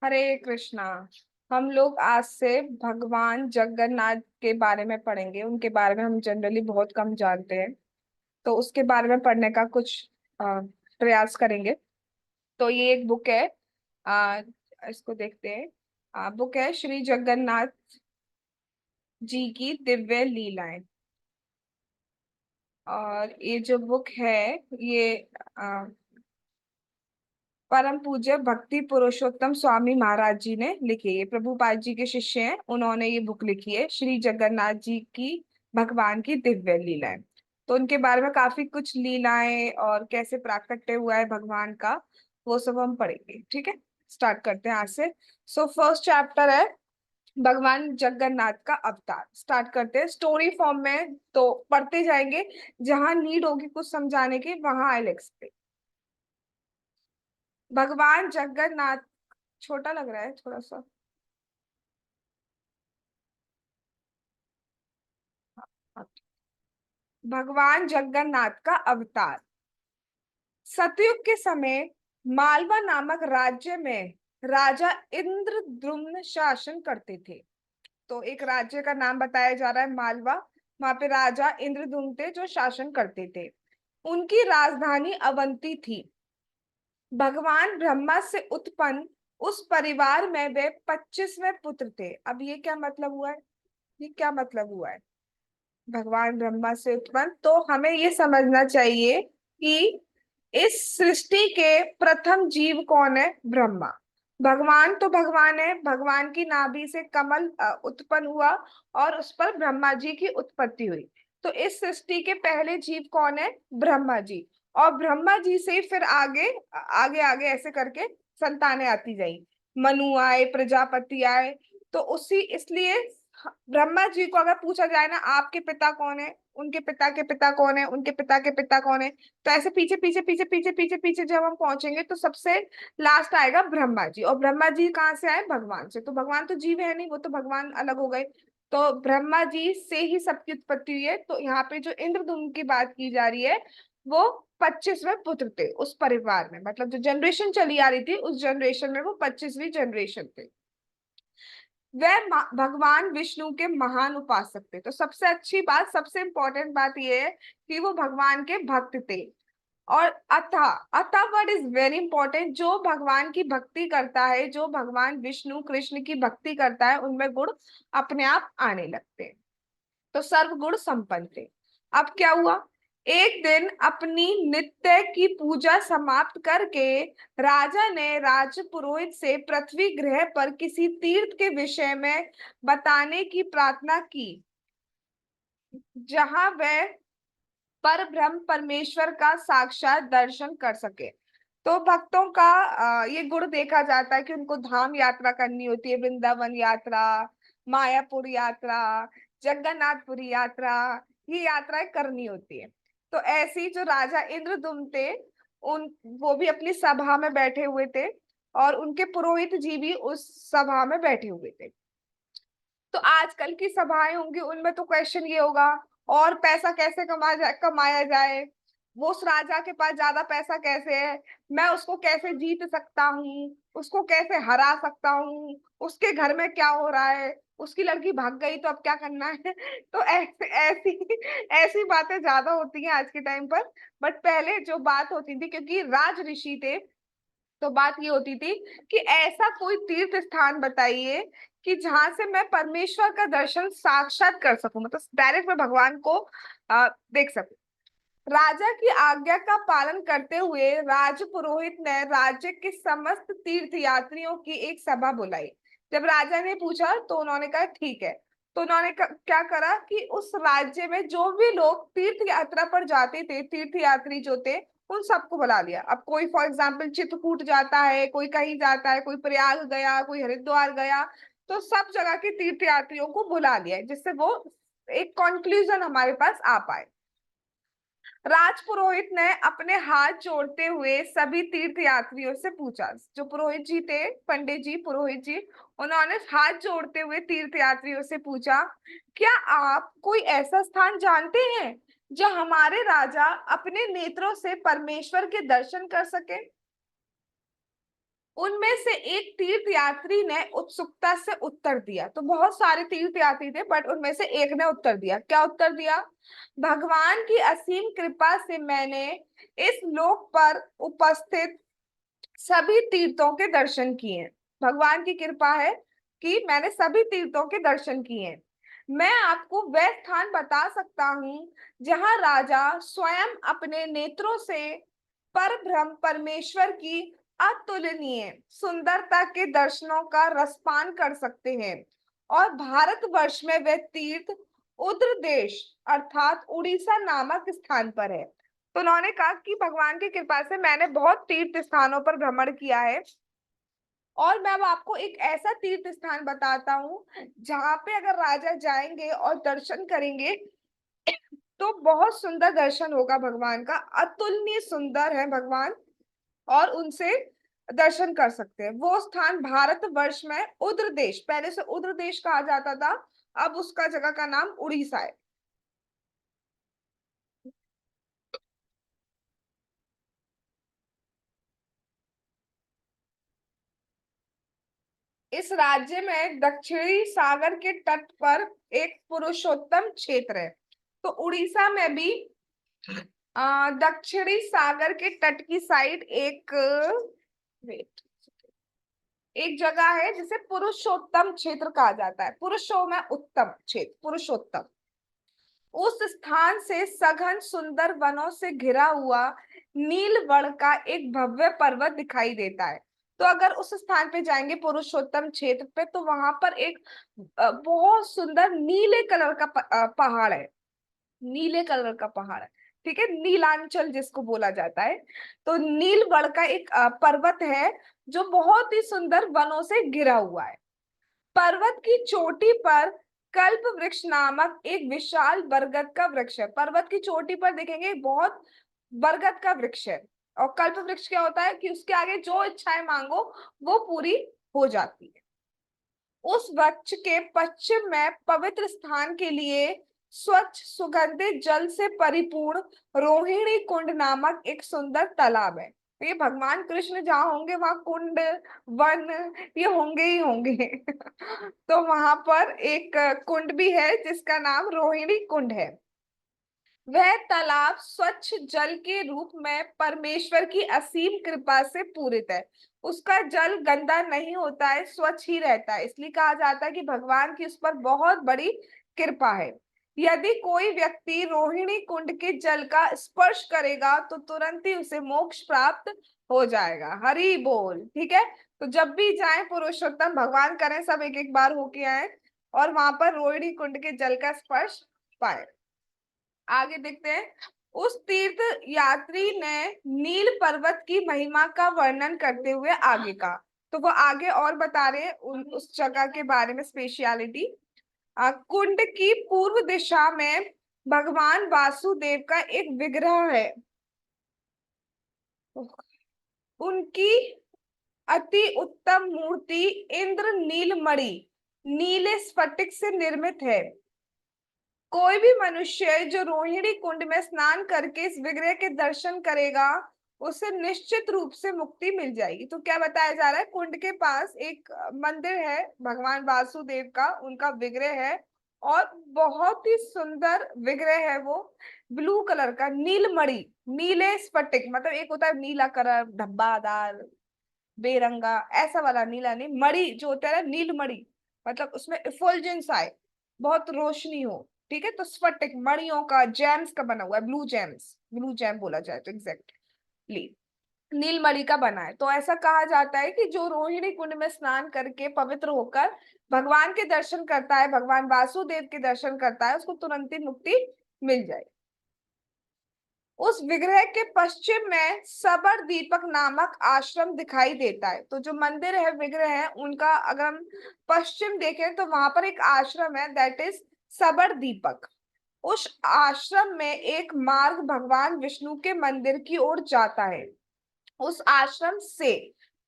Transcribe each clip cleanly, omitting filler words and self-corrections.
हरे कृष्णा। हम लोग आज से भगवान जगन्नाथ के बारे में पढ़ेंगे। उनके बारे में हम जनरली बहुत कम जानते हैं, तो उसके बारे में पढ़ने का कुछ प्रयास करेंगे। तो ये एक बुक है। आ, इसको देखते हैं। बुक है श्री जगन्नाथ जी की दिव्य लीलाएं। और ये जो बुक है, ये परम पूज्य भक्ति पुरुषोत्तम स्वामी महाराज जी ने लिखी है। ये प्रभुपाद जी के शिष्य हैं, उन्होंने ये बुक लिखी है, श्री जगन्नाथ जी की भगवान की दिव्य लीलाएं। तो उनके बारे में काफी कुछ लीलाएं और कैसे प्राकट्य हुआ है भगवान का, वो सब हम पढ़ेंगे। ठीक है, स्टार्ट करते हैं आज से। सो फर्स्ट चैप्टर है भगवान जगन्नाथ का अवतार। स्टार्ट करते हैं स्टोरी फॉर्म में, तो पढ़ते जाएंगे। जहां नीड होगी कुछ समझाने की, वहां आई एक्सप्लेन। भगवान जगन्नाथ, छोटा लग रहा है थोड़ा सा। भगवान जगन्नाथ का अवतार। सतयुग के समय मालवा नामक राज्य में राजा इंद्रद्युम्न शासन करते थे। तो एक राज्य का नाम बताया जा रहा है मालवा। वहां पे राजा इंद्रद्युम्न थे जो शासन करते थे। उनकी राजधानी अवंती थी। भगवान ब्रह्मा से उत्पन्न उस परिवार में वे 25वें पुत्र थे। अब ये क्या मतलब हुआ है? ये क्या मतलब हुआ है? भगवान ब्रह्मा से उत्पन्न, तो हमें ये समझना चाहिए कि इस सृष्टि के प्रथम जीव कौन है? ब्रह्मा। भगवान तो भगवान है, भगवान की नाभि से कमल उत्पन्न हुआ और उस पर ब्रह्मा जी की उत्पत्ति हुई। तो इस सृष्टि के पहले जीव कौन है? ब्रह्मा जी। और ब्रह्मा जी से फिर आगे आगे आगे ऐसे करके संतानें आती गई। मनु आए, प्रजापति आए। तो उसी इसलिए ब्रह्मा जी को अगर पूछा जाए ना, आपके पिता कौन है, उनके पिता के पिता कौन है, उनके पिता के पिता कौन है, तो ऐसे पीछे पीछे पीछे पीछे पीछे पीछे जब हम पहुंचेंगे तो सबसे लास्ट आएगा ब्रह्मा जी। और ब्रह्मा जी कहाँ से आए? भगवान से। तो भगवान तो जीव है नहीं, वो तो भगवान अलग हो गए। तो ब्रह्मा जी से ही सबकी उत्पत्ति हुई है। तो यहाँ पे जो इंद्रदुम्न की बात की जा रही है, वो 25वें पुत्र थे उस परिवार में। मतलब जो जनरेशन चली आ रही थी, उस जनरेशन में वो 25वीं जनरेशन थे। वह भगवान विष्णु के महान उपासक थे। तो सबसे अच्छी बात, सबसे इंपॉर्टेंट बात यह है कि वो भगवान के भक्त थे। और अतः अतः वर्ड इज वेरी इंपॉर्टेंट। जो भगवान की भक्ति करता है, जो भगवान विष्णु कृष्ण की भक्ति करता है, उनमें गुण अपने आप आने लगते हैं। तो सर्व गुण संपन्न थे। अब क्या हुआ? एक दिन अपनी नित्य की पूजा समाप्त करके राजा ने राज पुरोहित से पृथ्वी ग्रह पर किसी तीर्थ के विषय में बताने की प्रार्थना की, जहां वह पर ब्रह्म परमेश्वर का साक्षात दर्शन कर सके। तो भक्तों का ये गुण देखा जाता है कि उनको धाम यात्रा करनी होती है, वृंदावन यात्रा, मायापुर यात्रा, जगन्नाथपुरी यात्रा, ये यात्राएं करनी होती है। तो ऐसी जो राजा इंद्रदुम्न थे, उन वो भी अपनी सभा में बैठे हुए थे, और उनके पुरोहित जी भी उस सभा में बैठे हुए थे। तो आजकल की सभाएं होंगी, उनमें तो क्वेश्चन ये होगा, और पैसा कैसे कमाया जाए, वो उस राजा के पास ज्यादा पैसा कैसे है, मैं उसको कैसे जीत सकता हूँ, उसको कैसे हरा सकता हूँ, उसके घर में क्या हो रहा है, उसकी लड़की भाग गई तो अब क्या करना है। तो ऐसी ऐसी ऐसी बातें ज्यादा होती हैं आज के टाइम पर। बट पहले जो बात होती थी, क्योंकि राज ऋषि थे, तो बात ये होती थी कि ऐसा कोई तीर्थ स्थान बताइए कि जहां से मैं परमेश्वर का दर्शन साक्षात कर सकूं, मतलब डायरेक्ट मैं भगवान को देख सकूं। राजा की आज्ञा का पालन करते हुए राजपुरोहित ने राज्य के समस्त तीर्थ यात्रियों की एक सभा बुलाई। जब राजा ने पूछा तो उन्होंने कहा ठीक है। तो उन्होंने क्या करा कि उस राज्य में जो भी लोग तीर्थ यात्रा पर जाते थे, तीर्थ यात्री जो थे, उन सबको बुला लिया। अब कोई फॉर एग्जाम्पल चित्रकूट जाता है, कोई कहीं जाता है, कोई प्रयाग गया, कोई हरिद्वार गया, तो सब जगह के तीर्थ यात्रियों को बुला लिया है, जिससे वो एक कंक्लूजन हमारे पास आ पाए। राजपुरोहित ने अपने हाथ जोड़ते हुए सभी तीर्थ यात्रियों से पूछा। जो पुरोहित जी थे, पंडित जी, पुरोहित जी, उन्होंने हाथ जोड़ते हुए तीर्थ यात्रियों से पूछा, क्या आप कोई ऐसा स्थान जानते हैं जहां हमारे राजा अपने नेत्रों से परमेश्वर के दर्शन कर सके? उनमें से एक तीर्थ यात्री ने उत्सुकता से उत्तर दिया। तो बहुत सारे तीर्थ यात्री थे, बट उनमें से एक ने उत्तर दिया। क्या उत्तर दिया? भगवान की असीम कृपा से मैंने इस लोक पर उपस्थित सभी तीर्थों के दर्शन किए हैं। भगवान की कृपा है कि मैंने सभी तीर्थों के दर्शन किए हैं। मैं आपको वह स्थान बता सकता हूँ जहां राजा स्वयं अपने नेत्रों से परब्रह्म परमेश्वर की अतुलनीय सुंदरता के दर्शनों का रसपान कर सकते हैं। और भारतवर्ष में वह तीर्थ उद्र देश अर्थात उड़ीसा नामक स्थान पर है। तो उन्होंने कहा कि भगवान की कृपा से मैंने बहुत तीर्थ स्थानों पर भ्रमण किया है, और मैं अब आपको एक ऐसा तीर्थ स्थान बताता हूँ जहां पे अगर राजा जाएंगे और दर्शन करेंगे तो बहुत सुंदर दर्शन होगा भगवान का। अतुलनीय सुंदर है भगवान, और उनसे दर्शन कर सकते हैं। वो स्थान भारतवर्ष में उद्र देश, पहले से उद्र देश कहा जाता था, अब उसका जगह का नाम उड़ीसा है। इस राज्य में दक्षिणी सागर के तट पर एक पुरुषोत्तम क्षेत्र है। तो उड़ीसा में भी दक्षिणी सागर के तट की साइड एक वेट एक जगह है जिसे पुरुषोत्तम क्षेत्र कहा जाता है। पुरुषों में उत्तम क्षेत्र, पुरुषोत्तम। उस स्थान से सघन सुंदर वनों से घिरा हुआ नीलवर्ण का एक भव्य पर्वत दिखाई देता है। तो अगर उस स्थान पे जाएंगे पुरुषोत्तम क्षेत्र पे, तो वहां पर एक बहुत सुंदर नीले कलर का पहाड़ है। नीले कलर का पहाड़ है, ठीक है, नीलांचल जिसको बोला जाता है। तो नीलवर्ण का एक पर्वत है जो बहुत ही सुंदर वनों से घिरा हुआ है। पर्वत की चोटी पर कल्प वृक्ष नामक एक विशाल बरगद का वृक्ष है। पर्वत की चोटी पर देखेंगे बहुत बरगद का वृक्ष है। और कल्प वृक्ष क्या होता है कि उसके आगे जो इच्छाएं मांगो वो पूरी हो जाती है। उस वृक्ष के पश्चिम में पवित्र स्थान के लिए स्वच्छ सुगंधित जल से परिपूर्ण रोहिणी कुंड नामक एक सुंदर तालाब है। तो ये भगवान कृष्ण जहाँ होंगे वहां कुंड, वन, ये होंगे ही होंगे। तो वहां पर एक कुंड भी है जिसका नाम रोहिणी कुंड है। वह तालाब स्वच्छ जल के रूप में परमेश्वर की असीम कृपा से पूरित है। उसका जल गंदा नहीं होता है, स्वच्छ ही रहता है। इसलिए कहा जाता है कि भगवान की उस पर बहुत बड़ी कृपा है। यदि कोई व्यक्ति रोहिणी कुंड के जल का स्पर्श करेगा तो तुरंत ही उसे मोक्ष प्राप्त हो जाएगा। हरि बोल। ठीक है, तो जब भी जाए पुरुषोत्तम भगवान करें सब एक एक बार होके आए और वहां पर रोहिणी कुंड के जल का स्पर्श पाए। आगे देखते हैं। उस तीर्थ यात्री ने नील पर्वत की महिमा का वर्णन करते हुए आगे कहा। तो वो आगे और बता रहे हैं उस जगह के बारे में, स्पेशलिटी। कुंड की पूर्व दिशा में भगवान वासुदेव का एक विग्रह है। उनकी अति उत्तम मूर्ति इंद्र नीलमणि नीले स्फटिक से निर्मित है। कोई भी मनुष्य जो रोहिणी कुंड में स्नान करके इस विग्रह के दर्शन करेगा उसे निश्चित रूप से मुक्ति मिल जाएगी। तो क्या बताया जा रहा है, कुंड के पास एक मंदिर है भगवान वासुदेव का, उनका विग्रह है, और बहुत ही सुंदर विग्रह है वो। ब्लू कलर का नीलमणि, नीले स्फटिक, मतलब एक होता है नीला कलर धब्बादार बेरंगा, ऐसा वाला नीला नहीं, मणि जो होता है ना नीलमणि, मतलब उसमें इफुल्जेंस आए, बहुत रोशनी हो। ठीक है, तो स्फटिक मणियों का, जेम्स का बना हुआ है, ब्लू जेम्स, ब्लू जेम बोला जाए तो एग्जैक्टली नीलमणि का बना है। तो ऐसा कहा जाता है कि जो रोहिणी कुंड में स्नान करके पवित्र होकर भगवान के दर्शन करता है, भगवान वासुदेव के दर्शन करता है, उसको तुरंत ही मुक्ति मिल जाए। उस विग्रह के पश्चिम में सबर दीपक नामक आश्रम दिखाई देता है। तो जो मंदिर है, विग्रह है उनका, अगर हम पश्चिम देखें तो वहां पर एक आश्रम है, दैट इज सबर दीपक। उस आश्रम में एक मार्ग भगवान विष्णु के मंदिर की ओर जाता है। उस आश्रम से,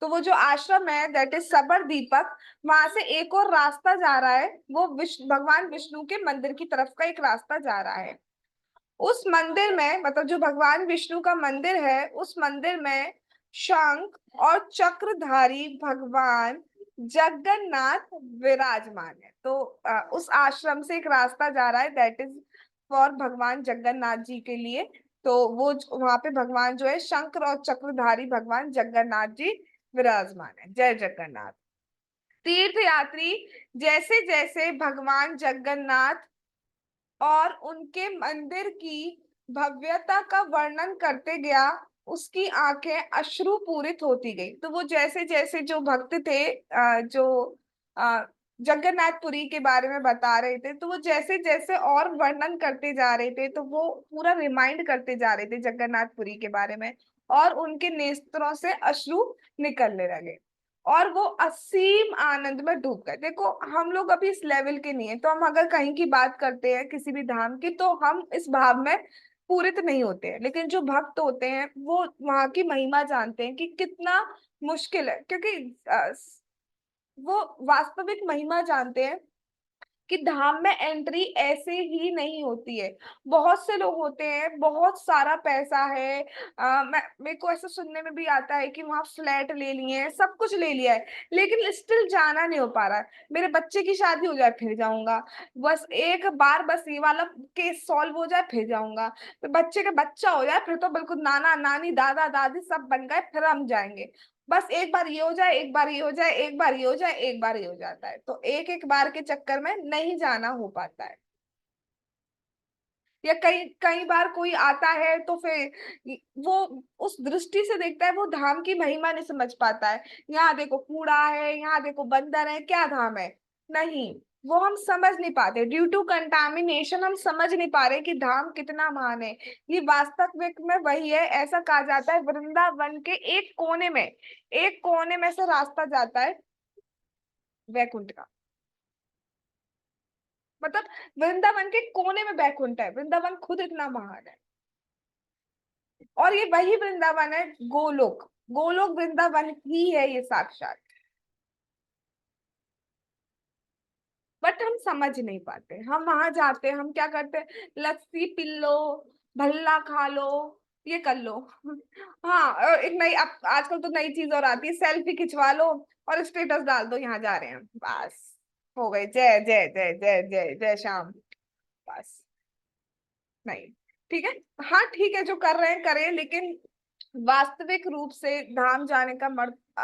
तो वो जो आश्रम है दैट इज सबर दीपक, वहां से एक और रास्ता जा रहा है, वो भगवान विष्णु के मंदिर की तरफ का एक रास्ता जा रहा है। उस मंदिर में, मतलब जो भगवान विष्णु का मंदिर है, उस मंदिर में शंख और चक्रधारी भगवान जगन्नाथ विराजमान है। तो उस आश्रम से एक रास्ता जा रहा है, दैट इज फॉर भगवान जगन्नाथ जी के लिए। तो वो वहां पे भगवान जो है शंख और चक्रधारी भगवान जगन्नाथ जी विराजमान है। जय जगन्नाथ। तीर्थ यात्री जैसे जैसे भगवान जगन्नाथ और उनके मंदिर की भव्यता का वर्णन करते गया, उसकी आंखें अश्रुपूरित होती गई। तो वो जैसे जैसे जो भक्त थे, जो अ, जगन्नाथपुरी के बारे में बता रहे थे, तो वो जैसे जैसे और वर्णन करते जा रहे थे, तो वो पूरा रिमाइंड करते जा रहे थे जगन्नाथपुरी के बारे में, और उनके नेत्रों से अश्रु निकलने लगे और वो असीम आनंद में डूब गए। देखो हम लोग अभी इस लेवल के नहीं है, तो हम अगर कहीं की बात करते हैं किसी भी धाम की, तो हम इस भाव में पूरित नहीं होते हैं। लेकिन जो भक्त होते हैं वो वहां की महिमा जानते हैं कि कितना मुश्किल है, क्योंकि वो वास्तविक महिमा जानते हैं कि धाम में एंट्री ऐसे ही नहीं होती है। बहुत से लोग होते हैं, बहुत सारा पैसा है, मेरे को ऐसा सुनने में भी आता है कि वहां फ्लैट ले लिए हैं, सब कुछ ले लिया है, लेकिन स्टिल जाना नहीं हो पा रहा है। मेरे बच्चे की शादी हो जाए फिर जाऊंगा, बस एक बार बस ये वाला केस सॉल्व हो जाए फिर जाऊंगा, तो बच्चे का बच्चा हो जाए फिर तो बिल्कुल नाना नानी दादा दादी सब बन गए, फिर हम जाएंगे। बस एक बार ये हो जाए, एक बार ये हो जाए, एक बार ये हो जाए, एक बार ये हो जाता है, तो एक एक बार के चक्कर में नहीं जाना हो पाता है। या कई कई बार कोई आता है तो फिर वो उस दृष्टि से देखता है, वो धाम की महिमा नहीं समझ पाता है। यहाँ देखो कूड़ा है, यहाँ देखो बंदर है, क्या धाम है? नहीं, वो हम समझ नहीं पाते, ड्यू टू कंटामिनेशन हम समझ नहीं पा रहे कि धाम कितना महान है। ये वास्तविक में वही है। ऐसा कहा जाता है वृंदावन के एक कोने में से रास्ता जाता है वैकुंठ का। मतलब वृंदावन के कोने में बैकुंठ है, वृंदावन खुद इतना महान है। और ये वही वृंदावन है, गोलोक। गोलोक वृंदावन ही है ये साक्षात। बट हम समझ नहीं पाते, हम वहां जाते हैं, हम क्या करते हैं, लस्सी पी लो, भल्ला खा लो, ये कर लो। हाँ, और एक नई आजकल तो नई चीज और आती है, सेल्फी खिंचवा लो और स्टेटस डाल दो, यहाँ जा रहे हैं, बस हो गई। जय जय जय जय जय जय श्याम। बस, नहीं, ठीक है। हाँ ठीक है, जो कर रहे हैं करें, लेकिन वास्तविक रूप से धाम जाने का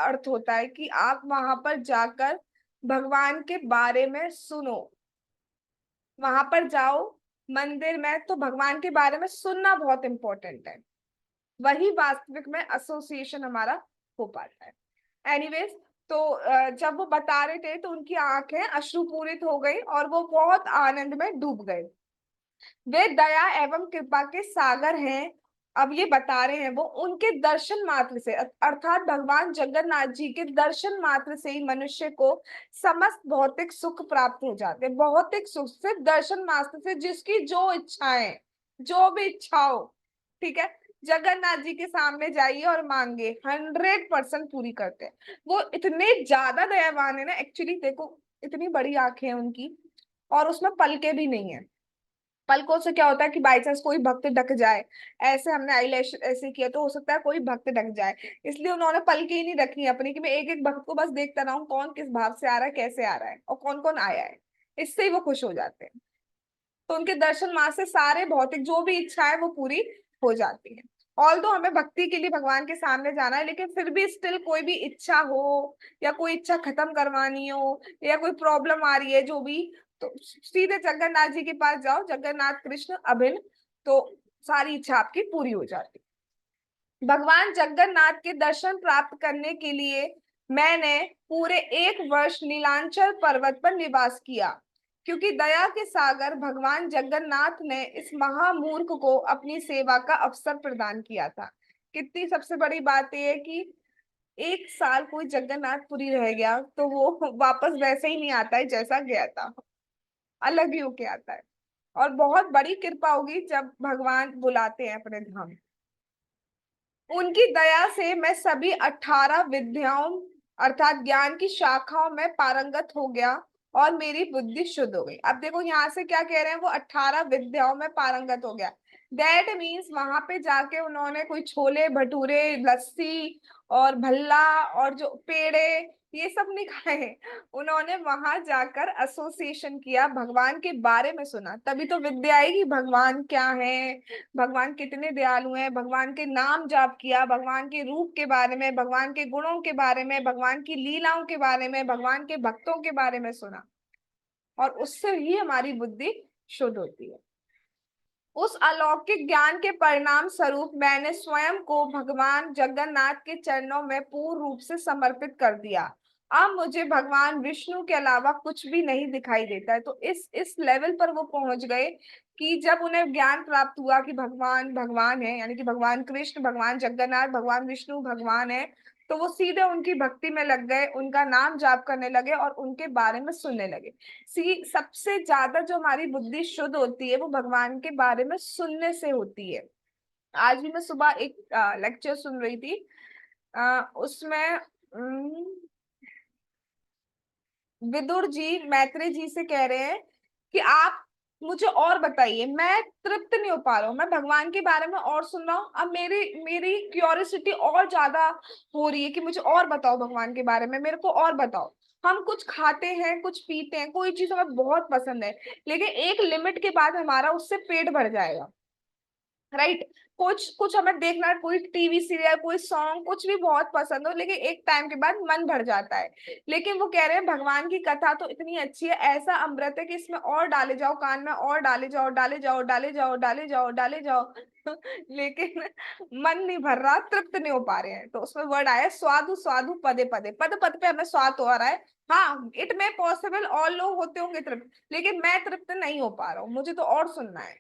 अर्थ होता है कि आप वहां पर जाकर भगवान के बारे में सुनो, वहां पर जाओ मंदिर में, तो भगवान के बारे में सुनना बहुत इंपॉर्टेंट है। वही वास्तविक में एसोसिएशन हमारा हो पाता है। एनीवेज, तो जब वो बता रहे थे तो उनकी आंखें अश्रुपूरित हो गई और वो बहुत आनंद में डूब गए। वे दया एवं कृपा के सागर हैं। अब ये बता रहे हैं, वो उनके दर्शन मात्र से, अर्थात भगवान जगन्नाथ जी के दर्शन मात्र से ही मनुष्य को समस्त भौतिक सुख प्राप्त हो जाते हैं। भौतिक सुख सिर्फ दर्शन मात्र से, जिसकी जो इच्छाएं, जो भी इच्छा हो, ठीक है, जगन्नाथ जी के सामने जाइए और मांगे, 100% पूरी करते हैं। वो इतने ज्यादा दयावान है ना, एक्चुअली देखो, इतनी बड़ी आंखें हैं उनकी और उसमें पलके भी नहीं है। पलकों से क्या होता है कि बाई चांस कोई भक्त ढक जाए, ऐसे हमने आईलैश ऐसे किया तो हो सकता है कोई भक्त ढक जाए, इसलिए उन्होंने पलके ही नहीं रखी अपनी कि मैं एक एक भक्त को बस देखता रहूं कौन किस भाव से आ रहा है, कैसे आ रहा है और कौन कौन आया है। इससे ही वो खुश हो जाते हैं। तो उनके दर्शन मात्र से सारे भौतिक जो भी इच्छा है वो पूरी हो जाती है। ऑल दो हमें भक्ति के लिए भगवान के सामने जाना है, लेकिन फिर भी स्टिल कोई भी इच्छा हो या कोई इच्छा खत्म करवानी हो या कोई प्रॉब्लम आ रही है जो भी, तो सीधे जगन्नाथ जी के पास जाओ, जगन्नाथ कृष्ण अभिन्न, तो सारी इच्छा आपकी पूरी हो जाती है। भगवान जगन्नाथ के दर्शन प्राप्त करने के लिए मैंने पूरे 1 वर्ष नीलांचल पर्वत पर निवास किया, क्योंकि दया के सागर भगवान जगन्नाथ ने इस महामूर्ख को अपनी सेवा का अवसर प्रदान किया था। कितनी सबसे बड़ी बात यह है कि 1 साल कोई जगन्नाथपुरी रह गया तो वो वापस वैसे ही नहीं आता है जैसा गया था, अलग ही होके आता है। और बहुत बड़ी कृपा होगी जब भगवान बुलाते हैं अपने धाम। उनकी दया से मैं सभी 18 विद्याओं अर्थात ज्ञान की शाखाओं में पारंगत हो गया और मेरी बुद्धि शुद्ध हो गई। अब देखो यहाँ से क्या कह रहे हैं, वो 18 विद्याओं में पारंगत हो गया। दैट मीन्स वहां पे जाके उन्होंने कोई छोले भटूरे, लस्सी और भल्ला और जो पेड़े, ये सब नहीं खाए। उन्होंने वहां जाकर एसोसिएशन किया, भगवान के बारे में सुना, तभी तो विद्या आएगी। भगवान क्या है, भगवान कितने दयालु हैं, भगवान के नाम जाप किया, भगवान के रूप के बारे में, भगवान के गुणों के बारे में, भगवान की लीलाओं के बारे में, भगवान के भक्तों के बारे में सुना, और उससे ही हमारी बुद्धि शुद्ध होती है। उस अलौकिक ज्ञान के परिणाम स्वरूप मैंने स्वयं को भगवान जगन्नाथ के चरणों में पूर्ण रूप से समर्पित कर दिया। अब मुझे भगवान विष्णु के अलावा कुछ भी नहीं दिखाई देता है। तो इस लेवल पर वो पहुंच गए कि जब उन्हें ज्ञान प्राप्त हुआ कि भगवान भगवान है, यानी कि भगवान कृष्ण, भगवान जगन्नाथ, भगवान विष्णु भगवान है, तो वो सीधे उनकी भक्ति में लग गए, उनका नाम जाप करने लगे और उनके बारे में सुनने लगे। सी सबसे ज्यादा जो हमारी बुद्धि शुद्ध होती है वो भगवान के बारे में सुनने से होती है। आज भी मैं सुबह एक लेक्चर सुन रही थी, उसमें विदुर जी मैत्री जी से कह रहे हैं कि आप मुझे और बताइए, मैं तृप्त नहीं हो पा रहा हूँ, मैं भगवान के बारे में और सुन रहा हूँ, अब मेरी मेरी क्यूरियोसिटी और ज्यादा हो रही है कि मुझे और बताओ भगवान के बारे में, मेरे को और बताओ। हम कुछ खाते हैं, कुछ पीते हैं, कोई चीज हमें बहुत पसंद है, लेकिन एक लिमिट के बाद हमारा उससे पेट भर जाएगा, राइट। कुछ कुछ हमें देखना है, कोई टीवी सीरियल, कोई सॉन्ग, कुछ भी बहुत पसंद हो, लेकिन एक टाइम के बाद मन भर जाता है। लेकिन वो कह रहे हैं भगवान की कथा तो इतनी अच्छी है, ऐसा अमृत है कि इसमें और डाले जाओ, कान में और डाले जाओ, डाले जाओ, डाले जाओ, डाले जाओ, डाले जाओ। लेकिन मन नहीं भर रहा, तृप्त नहीं हो पा रहे हैं। तो उसमें वर्ड आया स्वादु स्वादु पदे पदे, पद पद पे हमें स्वाद हो रहा है। हाँ, इट में पॉसिबल और लोग होते होंगे तृप्त, लेकिन मैं तृप्त नहीं हो पा रहा हूँ, मुझे तो और सुनना है।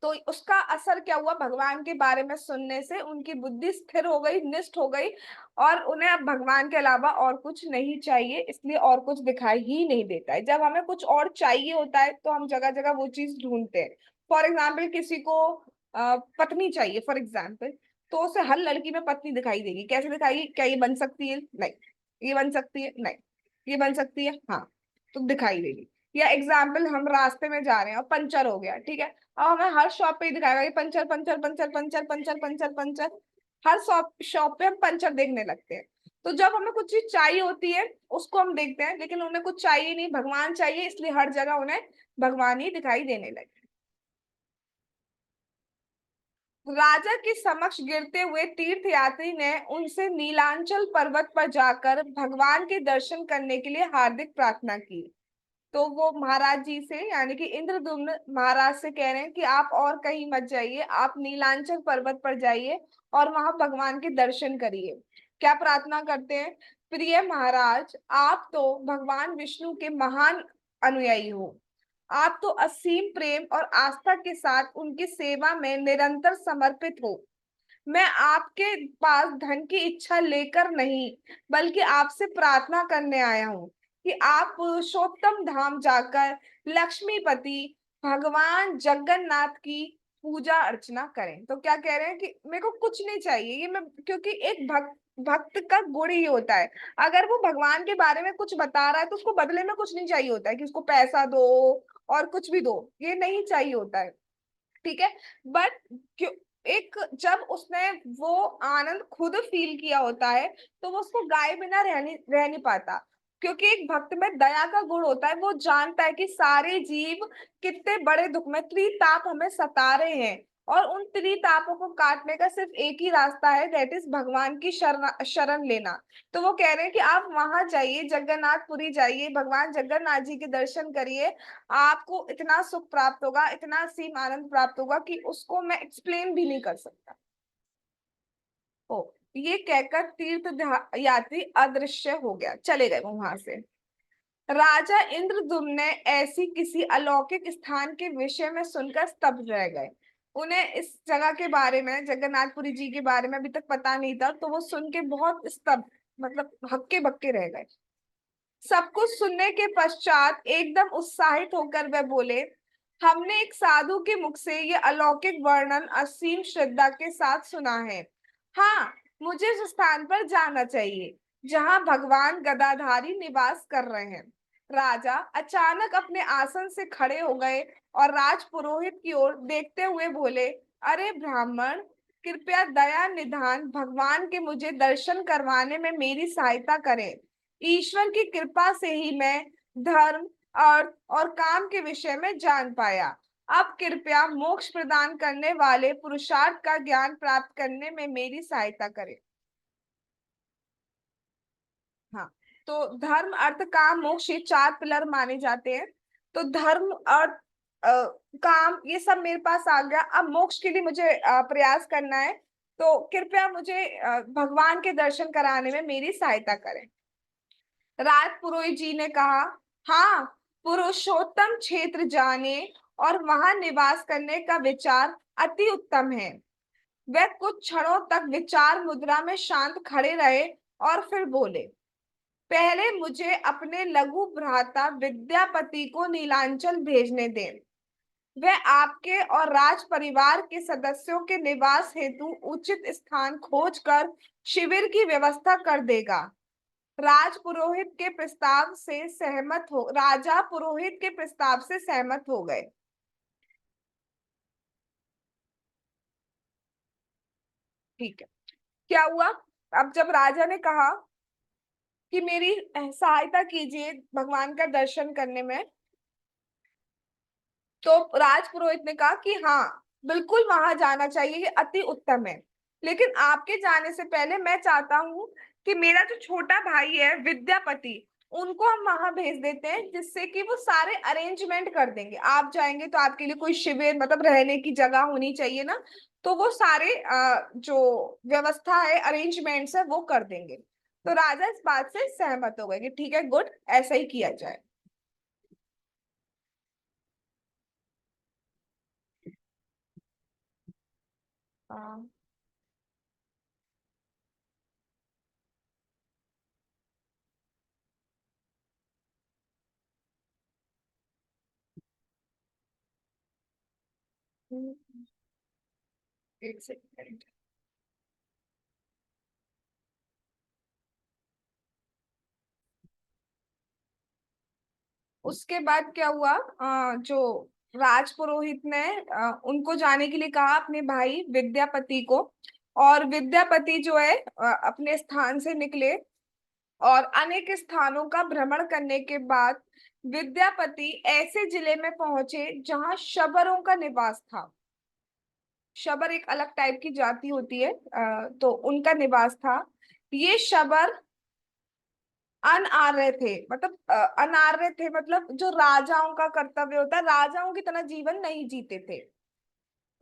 तो उसका असर क्या हुआ, भगवान के बारे में सुनने से उनकी बुद्धि स्थिर हो गई, निष्ठ हो गई, और उन्हें अब भगवान के अलावा और कुछ नहीं चाहिए, इसलिए और कुछ दिखाई ही नहीं देता है। जब हमें कुछ और चाहिए होता है तो हम जगह जगह वो चीज ढूंढते हैं। फॉर एग्जाम्पल किसी को पत्नी चाहिए फॉर एग्जाम्पल, तो उसे हर लड़की में पत्नी दिखाई देगी। कैसे दिखाएगी, क्या ये बन सकती है, नहीं। ये बन सकती है, नहीं। ये बन सकती है, हाँ, तो दिखाई देगी। या एग्जाम्पल, हम रास्ते में जा रहे हैं और पंचर हो गया, ठीक है, अब हमें हर शॉप पे ही दिखाएगा ये puncture puncture puncture puncture puncture puncture puncture. हर शॉप शॉप पे हम पंचर देखने लगते हैं। तो जब हमें कुछ चीज चाहिए होती है उसको हम देखते हैं, लेकिन उन्हें कुछ चाहिए नहीं, भगवान चाहिए, इसलिए हर जगह उन्हें भगवान ही दिखाई देने लगे। राजा के समक्ष गिरते हुए तीर्थयात्री ने उनसे नीलांचल पर्वत पर जाकर भगवान के दर्शन करने के लिए हार्दिक प्रार्थना की। तो वो महाराज जी से, यानी कि इंद्रद्युम्न महाराज से कह रहे हैं कि आप और कहीं मत जाइए, आप नीलांचल पर्वत पर जाइए और वहां भगवान के दर्शन करिए। क्या प्रार्थना करते हैं, प्रिय महाराज, आप तो भगवान विष्णु के महान अनुयायी हो, आप तो असीम प्रेम और आस्था के साथ उनकी सेवा में निरंतर समर्पित हो। मैं आपके पास धन की इच्छा लेकर नहीं, बल्कि आपसे प्रार्थना करने आया हूँ कि आप पुरुषोत्तम धाम जाकर लक्ष्मीपति भगवान जगन्नाथ की पूजा अर्चना करें। तो क्या कह रहे हैं कि मेरे को कुछ नहीं चाहिए, ये मैं, क्योंकि एक भक्त भक्त का गुण ही होता है, अगर वो भगवान के बारे में कुछ बता रहा है तो उसको बदले में कुछ नहीं चाहिए होता है कि उसको पैसा दो और कुछ भी दो, ये नहीं चाहिए होता है, ठीक है। बट क्यों, एक जब उसने वो आनंद खुद फील किया होता है तो वो उसको गाए बिना रह नहीं पाता, क्योंकि एक भक्त में दया का गुण होता है। वो जानता है कि सारे जीव कितने बड़े दुख में, त्रिताप हमें सता रहे हैं, और उन त्रितापों को काटने का सिर्फ एक ही रास्ता है, दैट इज भगवान की शरण शरण लेना। तो वो कह रहे हैं कि आप वहां जाइए, जगन्नाथपुरी जाइए, भगवान जगन्नाथ जी के दर्शन करिए, आपको इतना सुख प्राप्त होगा, इतना सीम आनंद प्राप्त होगा कि उसको मैं एक्सप्लेन भी नहीं कर सकता। ओ, ये कहकर यात्री अदृश्य हो गया, चले गए वो वहां से। राजा इंद्रद्युम्न ने ऐसी किसी अलौकिक स्थान के विषय में सुनकर स्तब्ध रह गए। उन्हें इस जगह के बारे में, जगन्नाथपुरी जी के बारे में अभी तक पता नहीं था, तो वो सुन के बहुत स्तब्ध, मतलब हक्के बक्के रह गए। सब कुछ सुनने के पश्चात एकदम उत्साहित होकर वे बोले, हमने एक साधु के मुख से ये अलौकिक वर्णन असीम श्रद्धा के साथ सुना है। हाँ, मुझे इस स्थान पर जाना चाहिए जहां भगवान गदाधारी निवास कर रहे हैं। राजा अचानक अपने आसन से खड़े हो गए और राजपुरोहित की ओर देखते हुए बोले, अरे ब्राह्मण, कृपया दया निधान भगवान के मुझे दर्शन करवाने में मेरी सहायता करें। ईश्वर की कृपा से ही मैं धर्म, अर्थ और काम के विषय में जान पाया। अब कृपया मोक्ष प्रदान करने वाले पुरुषार्थ का ज्ञान प्राप्त करने में मेरी सहायता करें। हाँ, तो धर्म अर्थ काम मोक्ष ये चार पिलर माने जाते हैं। तो धर्म अर्थ काम ये सब मेरे पास आ गया। अब मोक्ष के लिए मुझे प्रयास करना है। तो कृपया मुझे भगवान के दर्शन कराने में मेरी सहायता करें। राज पुरोहित जी ने कहा, हाँ, पुरुषोत्तम क्षेत्र जाने और वहां निवास करने का विचार अति उत्तम है। वह कुछ क्षणों तक विचार मुद्रा में शांत खड़े रहे और फिर बोले, पहले मुझे अपने लघु भ्राता विद्यापति को नीलांचल भेजने दें। वह आपके और राज परिवार के सदस्यों के निवास हेतु उचित स्थान खोजकर शिविर की व्यवस्था कर देगा। राजा पुरोहित के प्रस्ताव से सहमत हो गए। ठीक है, क्या हुआ? अब जब राजा ने कहा कि मेरी सहायता कीजिए भगवान का दर्शन करने में, तो राजपुरोहित ने कहा कि हाँ, बिल्कुल वहां जाना चाहिए, ये अति उत्तम है। लेकिन आपके जाने से पहले मैं चाहता हूँ कि मेरा जो छोटा भाई है विद्यापति, उनको हम वहां भेज देते हैं, जिससे कि वो सारे अरेंजमेंट कर देंगे। आप जाएंगे तो आपके लिए कोई शिविर, मतलब रहने की जगह होनी चाहिए ना, तो वो सारे जो व्यवस्था है, अरेंजमेंट्स है, वो कर देंगे। तो राजा इस बात से सहमत हो गए कि ठीक है, गुड, ऐसा ही किया जाए। हाँ। एक सेकंड। उसके बाद क्या हुआ? जो राजपुरोहित ने उनको जाने के लिए कहा, अपने भाई विद्यापति को। और विद्यापति जो है अपने स्थान से निकले और अनेक स्थानों का भ्रमण करने के बाद विद्यापति ऐसे जिले में पहुंचे जहां शबरों का निवास था। शबर एक अलग टाइप की जाति होती है, तो उनका निवास था। ये शबर अनार्य थे, मतलब अनार्य थे, मतलब जो राजाओं का कर्तव्य होता है, राजाओं की तरह जीवन नहीं जीते थे।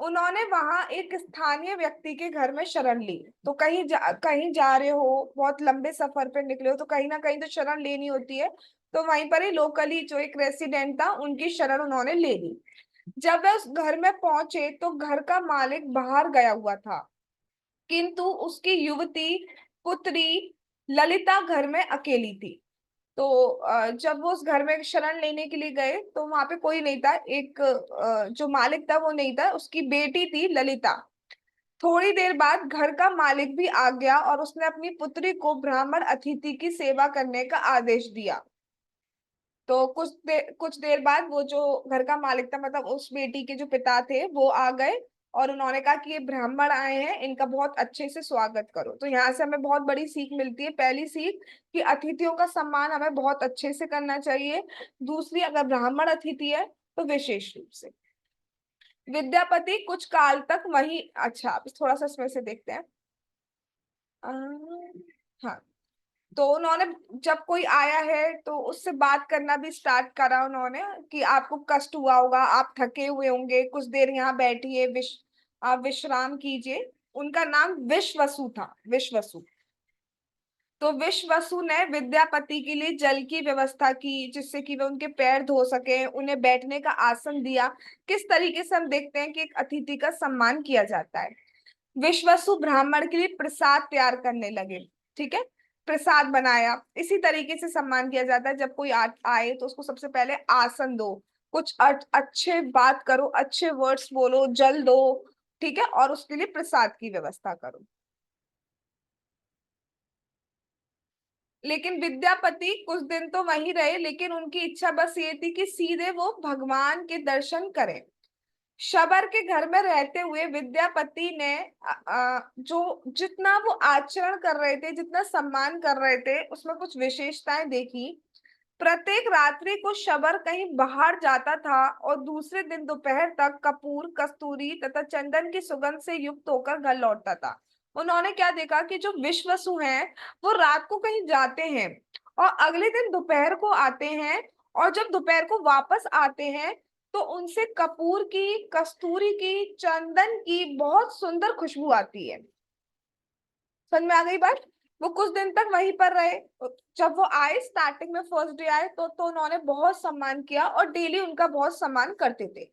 उन्होंने वहां एक स्थानीय व्यक्ति के घर में शरण ली। तो कहीं जा रहे हो, बहुत लंबे सफर पे निकले हो, तो कहीं ना कहीं तो शरण लेनी होती है। तो वहीं पर ही लोकली जो एक रेसिडेंट था, उनकी शरण उन्होंने ले ली। जब वे उस घर में पहुंचे तो घर का मालिक बाहर गया हुआ था, किंतु उसकी युवती पुत्री ललिता घर में अकेली थी। तो जब वो उस घर में शरण लेने के लिए गए तो वहां पे कोई नहीं था। एक जो मालिक था वो नहीं था, उसकी बेटी थी ललिता। थोड़ी देर बाद घर का मालिक भी आ गया और उसने अपनी पुत्री को ब्राह्मण अतिथि की सेवा करने का आदेश दिया। तो कुछ देर बाद वो जो घर का मालिक था, मतलब उस बेटी के जो पिता थे, वो आ गए और उन्होंने कहा कि ये ब्राह्मण आए हैं, इनका बहुत अच्छे से स्वागत करो। तो यहाँ से हमें बहुत बड़ी सीख मिलती है। पहली सीख कि अतिथियों का सम्मान हमें बहुत अच्छे से करना चाहिए। दूसरी, अगर ब्राह्मण अतिथि है तो विशेष रूप से। विद्यापति कुछ काल तक वही, अच्छा, अब थोड़ा सा इसमें से देखते हैं। हाँ, तो उन्होंने, जब कोई आया है तो उससे बात करना भी स्टार्ट करा उन्होंने कि आपको कष्ट हुआ होगा, आप थके हुए होंगे, कुछ देर यहाँ बैठिए, आप विश्राम कीजिए। उनका नाम विश्वसु था, विश्वसु। तो विश्वसु ने विद्यापति के लिए जल की व्यवस्था की, जिससे कि वे उनके पैर धो सके, उन्हें बैठने का आसन दिया। किस तरीके से हम देखते हैं कि एक अतिथि का सम्मान किया जाता है। विश्वसु ब्राह्मण के लिए प्रसाद तैयार करने लगे। ठीक है, प्रसाद बनाया। इसी तरीके से सम्मान किया जाता है, जब कोई आए तो उसको सबसे पहले आसन दो, कुछ अच्छे बात करो, अच्छे वर्ड्स बोलो, जल दो। ठीक है, और उसके लिए प्रसाद की व्यवस्था करो। लेकिन विद्यापति कुछ दिन तो वहीं रहे, लेकिन उनकी इच्छा बस ये थी कि सीधे वो भगवान के दर्शन करें। शबर के घर में रहते हुए विद्यापति ने जो जितना वो आचरण कर रहे थे, जितना सम्मान कर रहे थे, उसमें कुछ विशेषताएं देखी। प्रत्येक रात्रि को शबर कहीं बाहर जाता था और दूसरे दिन दोपहर तक कपूर, कस्तूरी तथा चंदन की सुगंध से युक्त होकर घर लौटता था। उन्होंने क्या देखा कि जो विश्वसु हैं वो रात को कहीं जाते हैं और अगले दिन दोपहर को आते हैं, और जब दोपहर को वापस आते हैं तो उनसे कपूर की, कस्तूरी की, चंदन की बहुत सुंदर खुशबू आती है। समझ में आ गई बात। वो कुछ दिन तक वहीं पर रहे। जब वो आए, स्टार्टिंग में फर्स्ट डे आए तो उन्होंने बहुत सम्मान किया और डेली उनका बहुत सम्मान करते थे।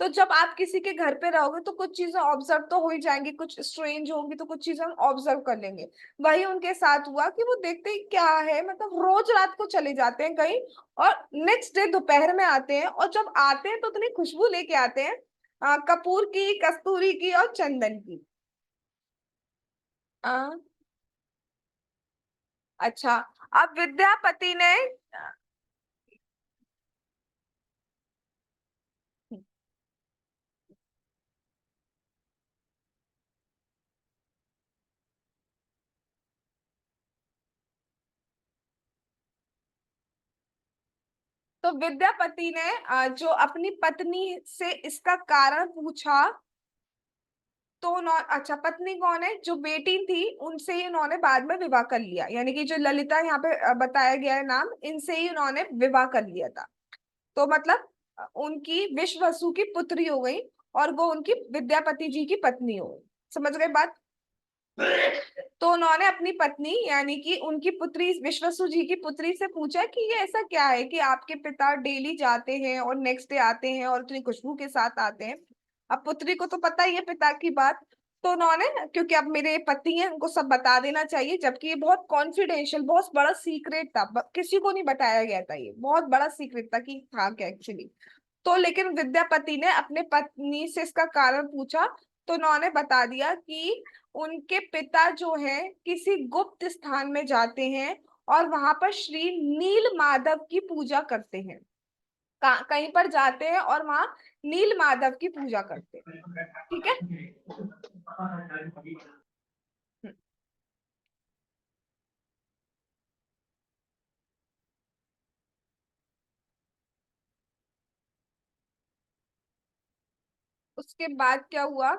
तो जब आप किसी के घर पे रहोगे तो कुछ चीजें ऑब्जर्व तो हो ही जाएंगी, कुछ स्ट्रेंज होंगी तो कुछ चीजें हम ऑब्जर्व कर लेंगे। वही उनके साथ हुआ कि वो देखते ही क्या है, मतलब रोज रात को चले जाते हैं कहीं और नेक्स्ट डे दोपहर में आते हैं, और जब आते हैं तो उतनी खुशबू लेके आते हैं कपूर की, कस्तूरी की और चंदन की। आ, अच्छा। अब विद्यापति ने तो विद्यापति ने जो अपनी पत्नी से इसका कारण पूछा, तो उन्होंने, अच्छा पत्नी कौन है, जो बेटी थी उनसे ही उन्होंने बाद में विवाह कर लिया, यानी कि जो ललिता यहाँ पे बताया गया है नाम, इनसे ही उन्होंने विवाह कर लिया था। तो मतलब उनकी विश्ववसु की पुत्री हो गई और वो उनकी विद्यापति जी की पत्नी हो गई। समझ गए बात। तो उन्होंने अपनी पत्नी यानी कि उनकी पुत्री विश्वसु जी की पुत्री से पूछा कि ये ऐसा क्या है कि आपके पिता डेली जाते हैं और नेक्स्ट डे आते हैं और इतनी खुशबू के साथ आते हैं। अब पुत्री को तो पता ही है पिता की बात। तो उन्होंने, क्योंकि अब मेरे पति हैं उनको सब बता देना चाहिए, जबकि ये बहुत कॉन्फिडेंशियल, बहुत बड़ा सीक्रेट था, किसी को नहीं बताया गया था, ये बहुत बड़ा सीक्रेट था कि था क्या एक्चुअली। तो लेकिन विद्यापति ने अपने पत्नी से इसका कारण पूछा, तो उन्होंने बता दिया कि उनके पिता जो है किसी गुप्त स्थान में जाते हैं और वहां पर श्री नील माधव की पूजा करते हैं। कहीं पर जाते हैं और वहां नील माधव की पूजा करते हैं। ठीक है। हम्म, उसके बाद क्या हुआ।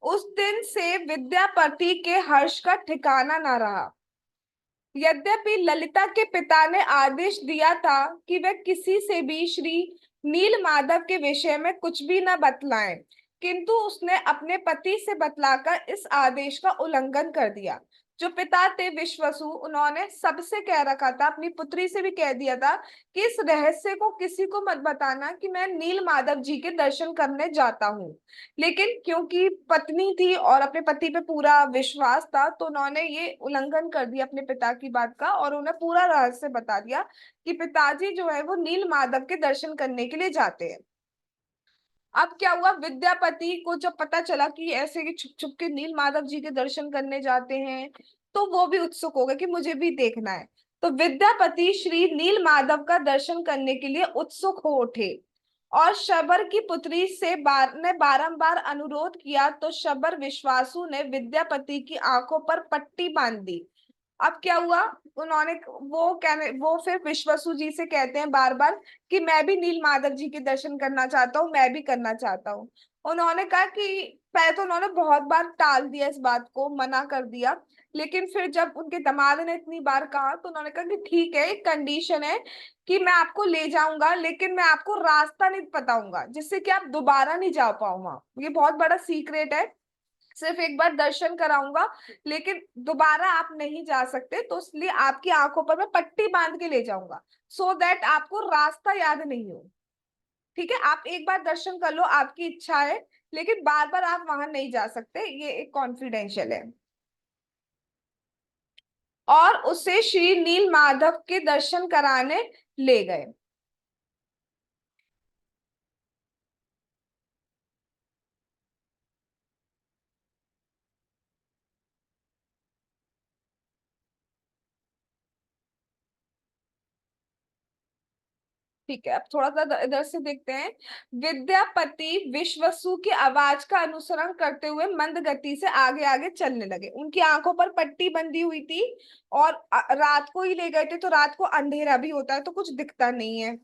उस दिन से विद्यापति के हर्ष का ठिकाना ना रहा। यद्यपि ललिता के पिता ने आदेश दिया था कि वे किसी से भी श्री नील माधव के विषय में कुछ भी न बतलाएं, किंतु उसने अपने पति से बतलाकर इस आदेश का उल्लंघन कर दिया। जो पिता थे विश्वसु, उन्होंने सबसे कह रखा था, अपनी पुत्री से भी कह दिया था कि इस रहस्य को किसी को मत बताना कि मैं नील माधव जी के दर्शन करने जाता हूँ। लेकिन क्योंकि पत्नी थी और अपने पति पे पूरा विश्वास था, तो उन्होंने ये उल्लंघन कर दिया अपने पिता की बात का, और उन्हें पूरा रहस्य बता दिया कि पिताजी जो है वो नील माधव के दर्शन करने के लिए जाते हैं। अब क्या हुआ, विद्यापति को जब पता चला कि ऐसे कि छुप छुप के नील माधव जी के दर्शन करने जाते हैं, तो वो भी उत्सुक हो गए कि मुझे भी देखना है। तो विद्यापति श्री नील माधव का दर्शन करने के लिए उत्सुक हो उठे और शबर की पुत्री से ने बारंबार अनुरोध किया, तो शबर विश्वासु ने विद्यापति की आंखों पर पट्टी बांध दी। अब क्या हुआ, उन्होंने, वो फिर विश्वसु जी से कहते हैं बार बार कि मैं भी नील माधव जी के दर्शन करना चाहता हूँ, मैं भी करना चाहता हूँ। उन्होंने कहा कि पहले तो उन्होंने बहुत बार टाल दिया, इस बात को मना कर दिया। लेकिन फिर जब उनके दामाद ने इतनी बार कहा तो उन्होंने कहा कि ठीक है, एक कंडीशन है कि मैं आपको ले जाऊंगा, लेकिन मैं आपको रास्ता नहीं बताऊंगा जिससे कि आप दोबारा नहीं जा पाओ वहां। ये बहुत बड़ा सीक्रेट है। सिर्फ एक बार दर्शन कराऊंगा, लेकिन दोबारा आप नहीं जा सकते, तो इसलिए आपकी आंखों पर मैं पट्टी बांध के ले जाऊंगा, सो दैट आपको रास्ता याद नहीं हो। ठीक है, आप एक बार दर्शन कर लो, आपकी इच्छा है, लेकिन बार बार आप वहां नहीं जा सकते, ये एक कॉन्फिडेंशियल है। और उसे श्री नील माधव के दर्शन कराने ले गए। ठीक है, अब थोड़ा सा इधर से देखते हैं। विद्यापति विश्वसु की आवाज का अनुसरण करते हुए मंद गति से आगे आगे चलने लगे। उनकी आंखों पर पट्टी बंधी हुई थी और रात को ही ले गए थे, तो रात को अंधेरा भी होता है तो कुछ दिखता नहीं है।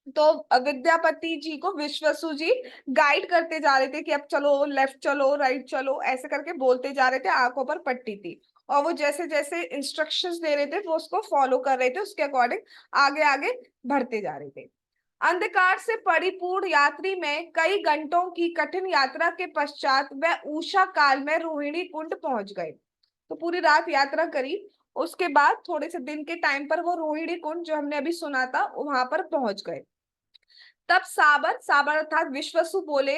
तो विद्यापति जी को विश्वसु जी गाइड करते जा रहे थे कि अब चलो, लेफ्ट चलो, राइट चलो, ऐसे करके बोलते जा रहे थे। आंखों पर पट्टी थी और वो जैसे जैसे इंस्ट्रक्शंस दे रहे थे वो उसको फॉलो कर रहे थे, उसके अकॉर्डिंग आगे आगे बढ़ते जा रहे थे। अंधकार से परिपूर्ण यात्री में कई घंटों की कठिन यात्रा के पश्चात वह उषा काल में रोहिणी कुंड पहुंच गए। तो पूरी रात यात्रा करी, उसके बाद थोड़े से दिन के टाइम पर वो रोहिणी कुंड जो हमने अभी सुना था वहां पर पहुंच गए। तब साबर साबर अर्थात विश्वसु बोले,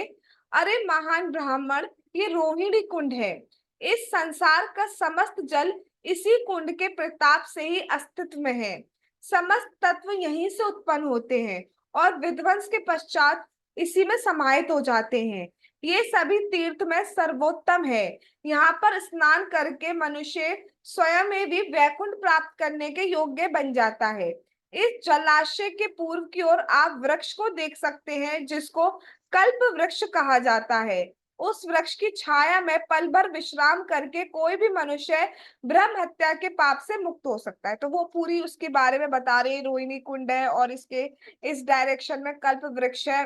अरे महान ब्राह्मण, ये रोहिणी कुंड है। इस संसार का समस्त जल इसी कुंड के प्रताप से ही अस्तित्व में है। समस्त तत्व यहीं से उत्पन्न होते हैं और विध्वंस के पश्चात इसी में समाहित हो जाते हैं। ये सभी तीर्थ में सर्वोत्तम है। यहाँ पर स्नान करके मनुष्य स्वयं में भी वैकुंठ प्राप्त करने के योग्य बन जाता है। इस जलाशय के पूर्व की ओर आप वृक्ष को देख सकते हैं जिसको कल्प वृक्ष कहा जाता है। उस वृक्ष की छाया में पल भर विश्राम करके कोई भी मनुष्य ब्रह्म हत्या के पाप से मुक्त हो सकता है। तो वो पूरी उसके बारे में बता रहे हैं, रोहिणी कुंड है और इसके इस डायरेक्शन में कल्प वृक्ष है।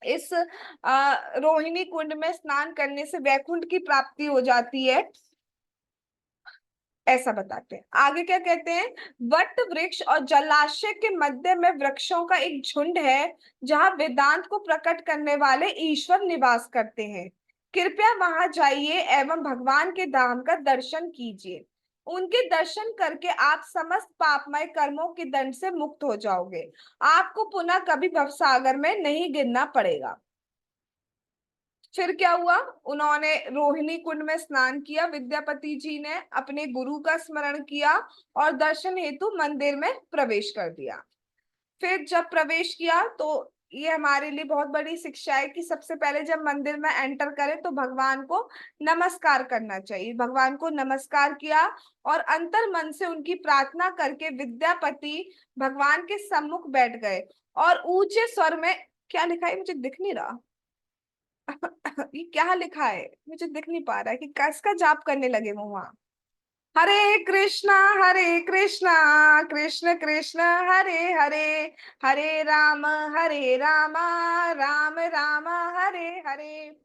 इस रोहिणी कुंड में स्नान करने से वैकुंठ की प्राप्ति हो जाती है, ऐसा बताते हैं। आगे क्या कहते हैं, वट वृक्ष और जलाशय के मध्य में वृक्षों का एक झुंड है जहां वेदांत को प्रकट करने वाले ईश्वर निवास करते हैं। कृपया वहां जाइए एवं भगवान के धाम का दर्शन कीजिए। उनके दर्शन करके आप समस्त पापमय कर्मों के दंड से मुक्त हो जाओगे। आपको पुनः कभी भवसागर में नहीं गिरना पड़ेगा। फिर क्या हुआ, उन्होंने रोहिणी कुंड में स्नान किया, विद्यापति जी ने अपने गुरु का स्मरण किया और दर्शन हेतु मंदिर में प्रवेश कर दिया। फिर जब प्रवेश किया तो ये हमारे लिए बहुत बड़ी शिक्षा है कि सबसे पहले जब मंदिर में एंटर करें तो भगवान को नमस्कार करना चाहिए। भगवान को नमस्कार किया और अंतर मन से उनकी प्रार्थना करके विद्यापति भगवान के सम्मुख बैठ गए और ऊंचे स्वर में, क्या लिखा है मुझे दिख नहीं रहा, ये क्या लिखा है मुझे दिख नहीं पा रहा है, कि किसका जाप करने लगे वो वहां। हरे कृष्णा कृष्ण कृष्ण हरे हरे, हरे राम राम राम हरे हरे।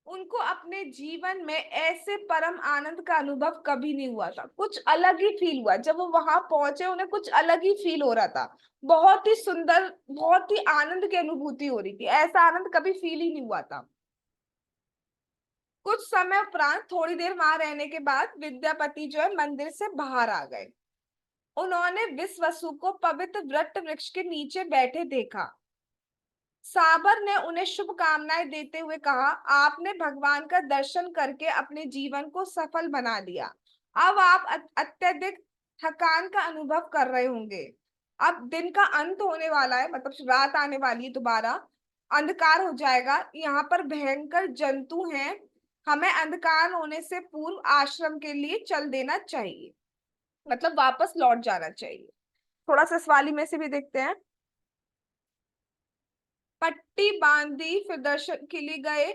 उनको अपने जीवन में ऐसे परम आनंद का अनुभव कभी नहीं हुआ था। कुछ अलग ही फील हुआ जब वो वहां पहुंचे, उन्हें कुछ अलग ही फील हो रहा था। बहुत ही सुंदर, बहुत ही आनंद की अनुभूति हो रही थी, ऐसा आनंद कभी फील ही नहीं हुआ था। कुछ समय उपरांत थोड़ी देर वहां रहने के बाद विद्यापति जो है मंदिर से बाहर आ गए। उन्होंने विश्वसु को पवित्र वट वृक्ष के नीचे बैठे देखा। साबर ने उन्हें शुभकामनाएं देते हुए कहा, आपने भगवान का दर्शन करके अपने जीवन को सफल बना लिया। अब आप अत्यधिक थकान का अनुभव कर रहे होंगे। अब दिन का अंत होने वाला है, मतलब रात आने वाली है, दोबारा अंधकार हो जाएगा। यहाँ पर भयंकर जंतु हैं, हमें अंधकार होने से पूर्व आश्रम के लिए चल देना चाहिए, मतलब वापस लौट जाना चाहिए। थोड़ा सा इस वाली में से भी देखते हैं। पट्टी बांधी फिर दर्शन के लिए गए।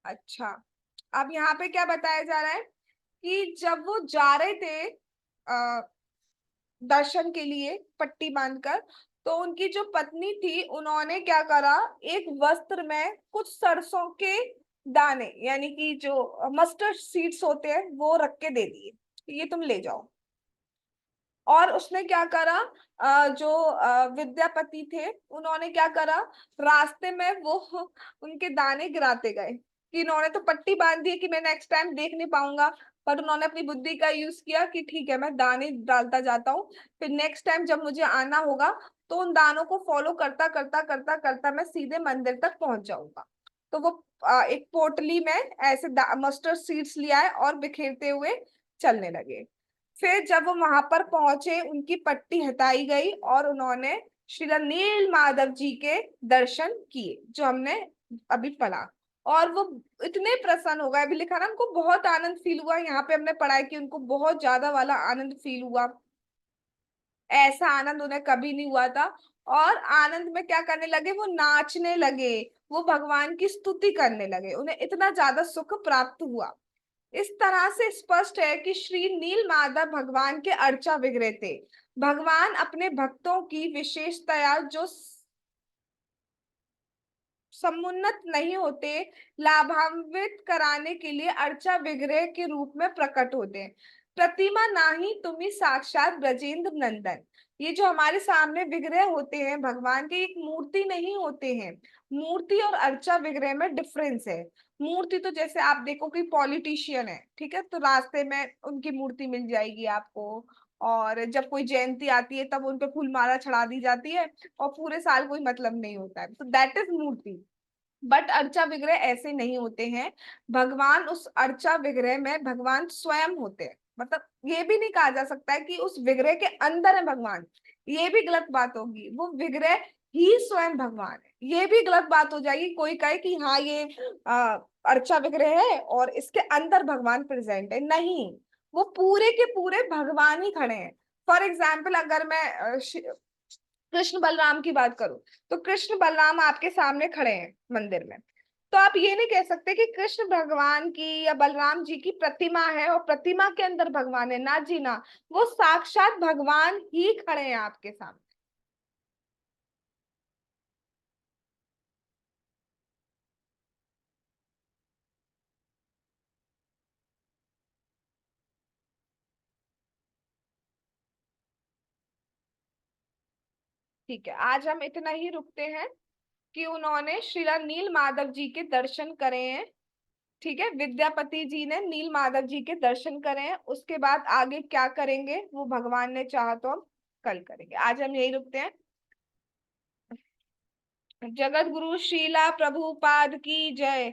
अच्छा, अब यहाँ पे क्या बताया जा रहा है कि जब वो जा रहे थे दर्शन के लिए पट्टी बांधकर, तो उनकी जो पत्नी थी उन्होंने क्या करा, एक वस्त्र में कुछ सरसों के दाने यानी कि जो मस्टर्ड सीड्स होते हैं वो रख के दे दिए, ये तुम ले जाओ। और उसने क्या करा, जो विद्यापति थे उन्होंने क्या करा, रास्ते में वो उनके दाने गिराते गए कि इन्होंने तो पट्टी बांध दी कि मैं नेक्स्ट टाइम देख नहीं पाऊंगा, पर उन्होंने अपनी बुद्धि का यूज किया कि ठीक है मैं दाने डालता जाता हूँ, फिर नेक्स्ट टाइम जब मुझे आना होगा तो उन दानों को फॉलो करता करता करता करता मैं सीधे मंदिर तक पहुंच जाऊंगा। तो वो एक पोटली में ऐसे मस्टर्ड सीड्स लिया है और बिखेरते हुए चलने लगे। फिर जब वो वहां पर पहुंचे उनकी पट्टी हटाई गई और उन्होंने श्री नील माधव जी के दर्शन किए जो हमने अभी पढ़ा। और वो इतने प्रसन्न हो गए, अभी लिखा ना उनको बहुत आनंद फील हुआ, यहाँ पे हमने पढ़ा है कि उनको बहुत ज्यादा वाला आनंद फील हुआ। ऐसा आनंद उन्हें कभी नहीं हुआ था। और आनंद में क्या करने लगे, वो नाचने लगे, वो भगवान की स्तुति करने लगे, उन्हें इतना ज्यादा सुख प्राप्त हुआ। इस तरह से स्पष्ट है कि श्री नील माधव भगवान के अर्चा विग्रह थे। भगवान अपने भक्तों की विशेषतया जो समुन्नत नहीं होते, लाभान्वित कराने के लिए अर्चा विग्रह के रूप में प्रकट होते हैं। प्रतिमा नाही तुम्ही साक्षात ब्रजेंद्र नंदन। ये जो हमारे सामने विग्रह होते हैं भगवान के, एक मूर्ति नहीं होते हैं। मूर्ति और अर्चा विग्रह में डिफरेंस है। मूर्ति तो जैसे आप देखो कि पॉलिटिशियन है, ठीक है, तो रास्ते में उनकी मूर्ति मिल जाएगी आपको, और जब कोई जयंती आती है तब उन पे फूल माला चढ़ा दी जाती है, और पूरे साल कोई मतलब नहीं होता है, तो दैट इज मूर्ति। बट अर्चा विग्रह ऐसे नहीं होते हैं। भगवान उस अर्चा विग्रह में भगवान स्वयं होते हैं। मतलब ये भी नहीं कहा जा सकता है कि उस विग्रह के अंदर है भगवान, ये भी गलत बात होगी। वो विग्रह ही स्वयं भगवान है, ये भी गलत बात हो जाएगी। कोई कहे कि हाँ ये अर्चा विग्रह है और इसके अंदर भगवान प्रेजेंट है, नहीं। वो पूरे के पूरे भगवान ही खड़े हैं। फॉर एग्जाम्पल अगर मैं कृष्ण बलराम की बात करूं, तो कृष्ण बलराम आपके सामने खड़े हैं मंदिर में, तो आप ये नहीं कह सकते कि कृष्ण भगवान की या बलराम जी की प्रतिमा है और प्रतिमा के अंदर भगवान है, ना जी ना। वो साक्षात भगवान ही खड़े हैं आपके सामने। ठीक है, आज हम इतना ही रुकते हैं कि उन्होंने श्रीला नील माधव जी के दर्शन करे हैं। ठीक है, विद्यापति जी ने नील माधव जी के दर्शन करे हैं, उसके बाद आगे क्या करेंगे वो भगवान ने चाहा तो हम कल करेंगे। आज हम यही रुकते हैं। जगत गुरु श्रीला प्रभुपाद की जय।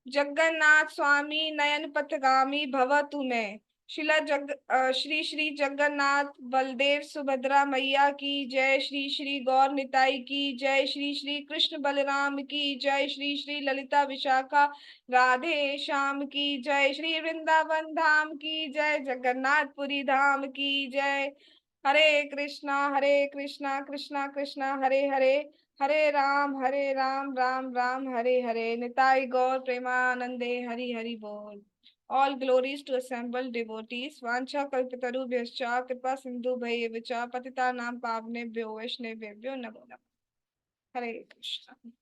जगन्नाथ स्वामी नयन पथगामी भव तुम्हें। श्री श्री जगन्नाथ बलदेव सुभद्रा मैया की जय। श्री श्री गौर निताई की जय। श्री श्री कृष्ण बलराम की जय। श्री श्री ललिता विशाखा राधे श्याम की जय। श्री वृंदावन धाम की जय। जगन्नाथपुरी धाम की जय। हरे कृष्णा कृष्णा कृष्णा हरे हरे, हरे राम राम राम हरे हरे। निताई गौर प्रेमानंदे हरि हरि बोल। All glories to assembled devotees. Vancha kalpatarubhyascha kripa sindhu bhayevcha patitanam pavnebhyo vaishnavebhyo namo नमः। हरे कृष्णा।